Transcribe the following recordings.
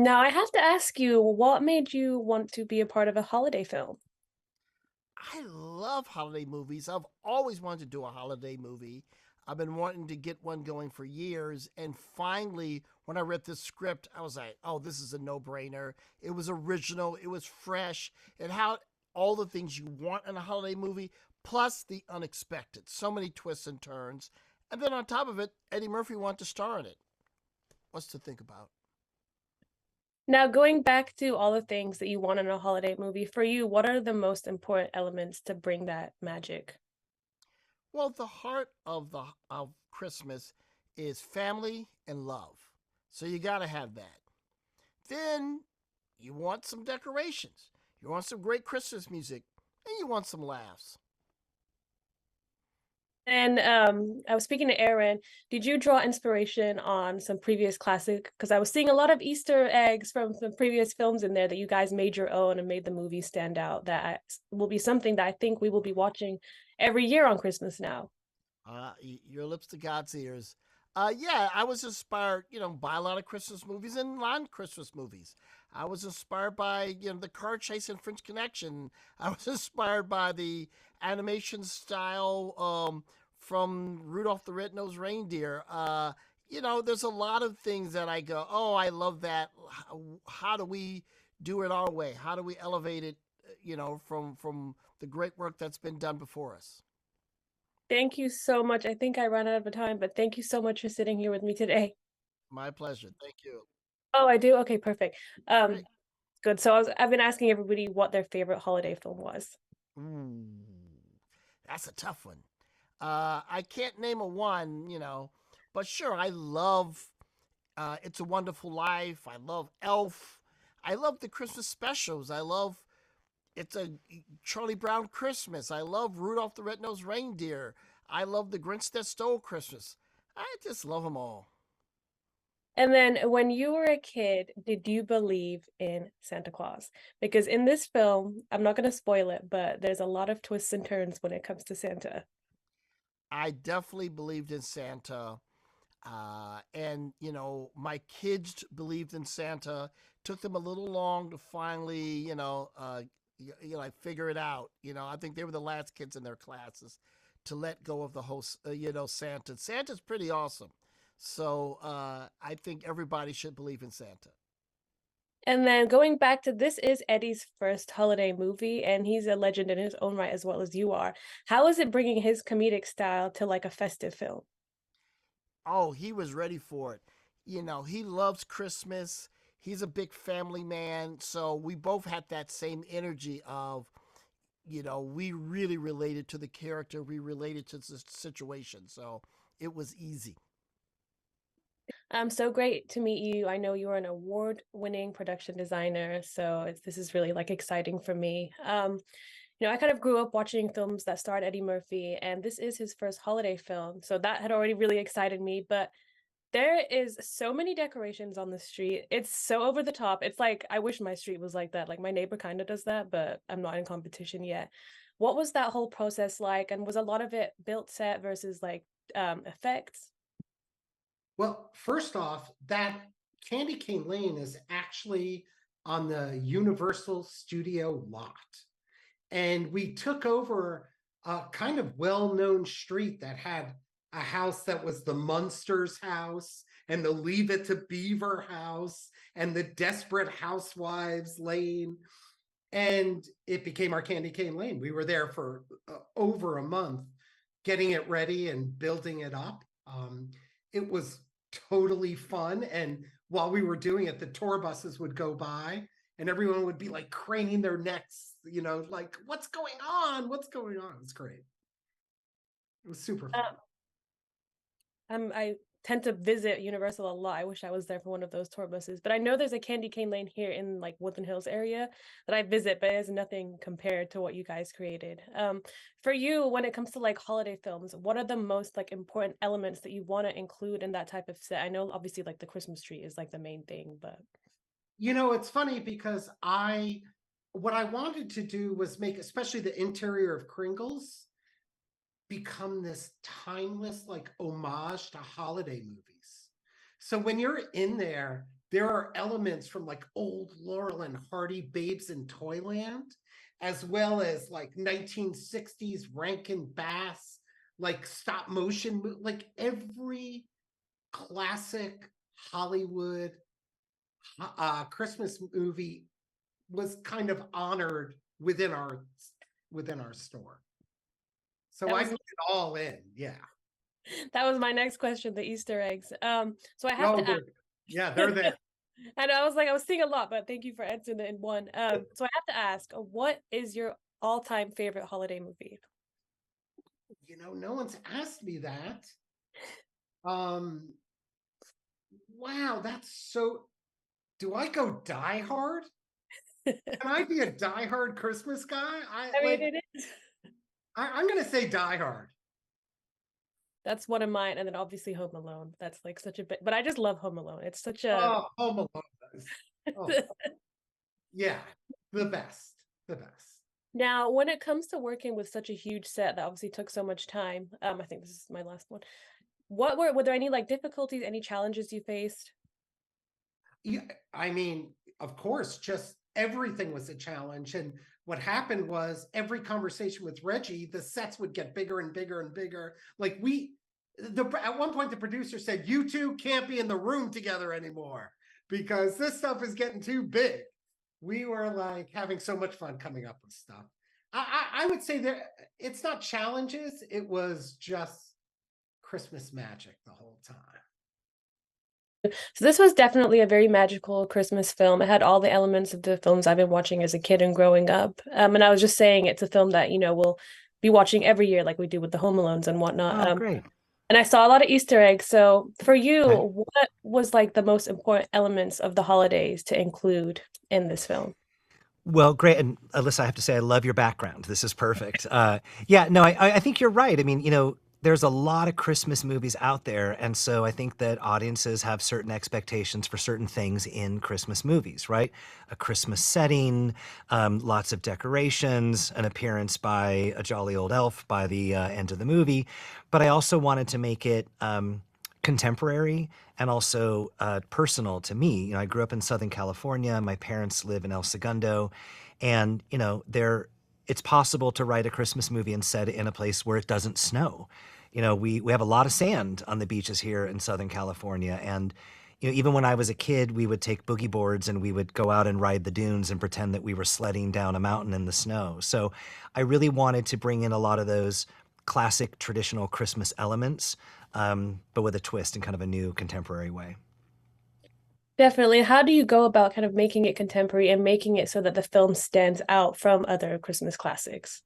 Now, I have to ask you, what made you want to be a part of a holiday film? I love holiday movies. I've always wanted to do a holiday movie. I've been wanting to get one going for years. And finally, when I read this script, I was like, oh, this is a no brainer. It was original, it was fresh, it had all the things you want in a holiday movie, plus the unexpected. So many twists and turns. And then on top of it, Eddie Murphy wanted to star in it. What's to think about? Now, going back to all the things that you want in a holiday movie, for you, what are the most important elements to bring that magic? Well, the heart of Christmas is family and love. So you got to have that. Then you want some decorations. You want some great Christmas music, and you want some laughs. And I was speaking to Aaron. Did you draw inspiration on some previous classic? Because I was seeing a lot of Easter eggs from some previous films in there that you guys made your own and made the movie stand out. Will be something that I think we will be watching every year on Christmas now. Your lips to God's ears. Yeah, I was inspired, by a lot of Christmas movies and non-Christmas movies. I was inspired by, the car chase in French Connection. I was inspired by the animation style from Rudolph the Red-Nosed Reindeer. There's a lot of things that I go, oh, I love that. How do we do it our way? How do we elevate it, from the great work that's been done before us? Thank you so much. I think I ran out of time, but thank you so much for sitting here with me today. My pleasure. Thank you. Oh, I do? Okay, perfect. Great. Good. I've been asking everybody what their favorite holiday film was. Ooh, that's a tough one. I can't name a one, but sure, I love It's a Wonderful Life. I love Elf. I love the Christmas specials. I love It's a Charlie Brown Christmas. I love Rudolph the Red-Nosed Reindeer. I love The Grinch That Stole Christmas. I just love them all. And then when you were a kid, did you believe in Santa Claus? Because in this film, I'm not going to spoil it, but there's a lot of twists and turns when it comes to Santa. I definitely believed in Santa. And my kids believed in Santa. Took them a little long to finally, like figure it out. I think they were the last kids in their classes to let go of the whole, Santa. Santa's pretty awesome. So I think everybody should believe in Santa. And then going back to this is Eddie's first holiday movie, and he's a legend in his own right as well as you are. How is it bringing his comedic style to like a festive film? Oh, he was ready for it. He loves Christmas. He's a big family man. So we both had that same energy of, we really related to the character, we related to the situation. So it was easy. So great to meet you. I know you're an award-winning production designer, so this is really like exciting for me. I kind of grew up watching films that starred Eddie Murphy, and this is his first holiday film, so that had already really excited me. But there is so many decorations on the street. It's so over the top. It's like I wish my street was like that. Like my neighbor kind of does that, but I'm not in competition yet. What was that whole process like? And was a lot of it built set versus like effects? Well, first off, that Candy Cane Lane is actually on the Universal Studio lot. And we took over a kind of well known street that had a house that was the Munsters house and the Leave It to Beaver house and the Desperate Housewives lane. And it became our Candy Cane Lane. We were there for over a month getting it ready and building it up. It was totally fun. And while we were doing it, the tour buses would go by and everyone would be like craning their necks, like, what's going on? What's going on? It was great. It was super fun. Um, I tend to visit Universal a lot. I wish I was there for one of those tour buses. But I know there's a Candy Cane Lane here in like Woodland Hills area that I visit, but it's nothing compared to what you guys created. For you, when it comes to like holiday films, what are the most like important elements that you want to include in that type of set? I know obviously like the Christmas tree is like the main thing, but It's funny because what I wanted to do was make, especially the interior of Kringles, become this timeless like homage to holiday movies. So when you're in there, there are elements from like old Laurel and Hardy Babes in Toyland, as well as like 1960s Rankin Bass, like stop motion, like every classic Hollywood Christmas movie was kind of honored within our store. So I put it all in. Yeah. That was my next question, the Easter eggs. So I have to ask. Yeah, they're there. And I was seeing a lot, but thank you for answering it in one. So I have to ask, what is your all-time favorite holiday movie? No one's asked me that. Wow, that's so. Do I go Die Hard? Can I be a Die Hard Christmas guy? I mean, it is. I'm gonna say Die Hard. That's one of mine, and then obviously Home Alone. That's like such a bit, but I just love Home Alone. It's such a Home Alone. Oh. Yeah, the best. Now, when it comes to working with such a huge set that obviously took so much time, I think this is my last one. Were there any like difficulties, any challenges you faced? Yeah, I mean, of course, just everything was a challenge. And what happened was every conversation with Reggie, the sets would get bigger and bigger and bigger. Like at one point, the producer said, "You two can't be in the room together anymore because this stuff is getting too big." We were like having so much fun coming up with stuff. I would say that it's not challenges. It was just Christmas magic the whole time. So this was definitely a very magical Christmas film. It had all the elements of the films I've been watching as a kid and growing up. And I was just saying it's a film that, we'll be watching every year like we do with the Home Alones and whatnot. Oh, great. And I saw a lot of Easter eggs. So for you, what was like the most important elements of the holidays to include in this film? Well, great. And Alyssa, I have to say, I love your background. This is perfect. I think you're right. I mean, there's a lot of Christmas movies out there. And so I think that audiences have certain expectations for certain things in Christmas movies, right? A Christmas setting, lots of decorations, an appearance by a jolly old elf by the end of the movie. But I also wanted to make it contemporary and also personal to me. I grew up in Southern California. My parents live in El Segundo. And, it's possible to write a Christmas movie and set it in a place where it doesn't snow. We have a lot of sand on the beaches here in Southern California. And, even when I was a kid, we would take boogie boards and we would go out and ride the dunes and pretend that we were sledding down a mountain in the snow. So I really wanted to bring in a lot of those classic traditional Christmas elements, but with a twist in kind of a new contemporary way. Definitely. How do you go about kind of making it contemporary and making it so that the film stands out from other Christmas classics?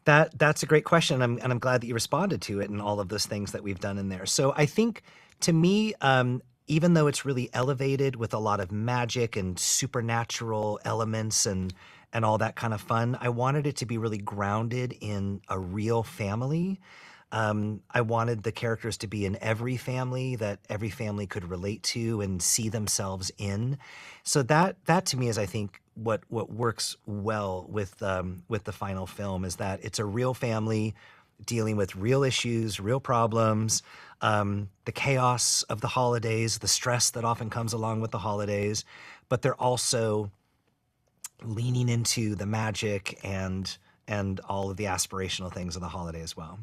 That's a great question, and I'm glad that you responded to it and all of those things that we've done in there. So I think, to me, even though it's really elevated with a lot of magic and supernatural elements and all that kind of fun, I wanted it to be really grounded in a real family. I wanted the characters to be in every family that every family could relate to and see themselves in. So that to me is, I think, what works well with the final film, is that it's a real family dealing with real issues, real problems, the chaos of the holidays, the stress that often comes along with the holidays, but they're also leaning into the magic and all of the aspirational things of the holiday as well.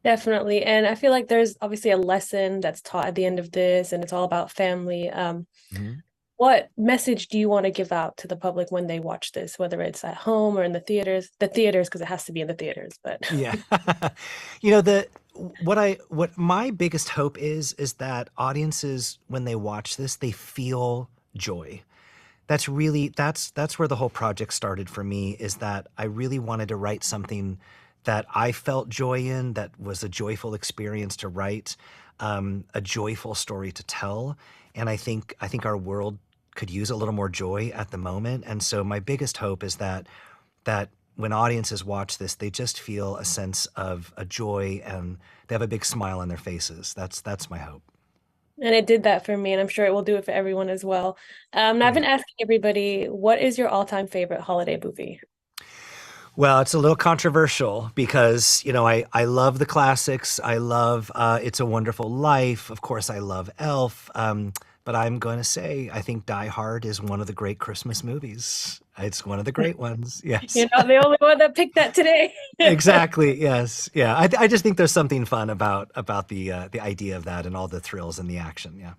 Definitely. And I feel like there's obviously a lesson that's taught at the end of this, and it's all about family. What message do you want to give out to the public when they watch this, whether it's at home or in the theaters? The theaters, because it has to be in the theaters, but yeah. What my biggest hope is that audiences, when they watch this, they feel joy. That's where the whole project started for me, is that I really wanted to write something that I felt joy in, that was a joyful experience to write, a joyful story to tell. And I think our world could use a little more joy at the moment. And so my biggest hope is that when audiences watch this, they just feel a sense of a joy and they have a big smile on their faces. That's my hope. And it did that for me, and I'm sure it will do it for everyone as well. I've been asking everybody, what is your all-time favorite holiday movie? Well, it's a little controversial because, I love the classics. I love It's a Wonderful Life. Of course, I love Elf. but I'm going to say I think Die Hard is one of the great Christmas movies. It's one of the great ones. Yes. You're not the only one that picked that today. Exactly. Yes. Yeah. I just think there's something fun about the idea of that and all the thrills and the action. Yeah.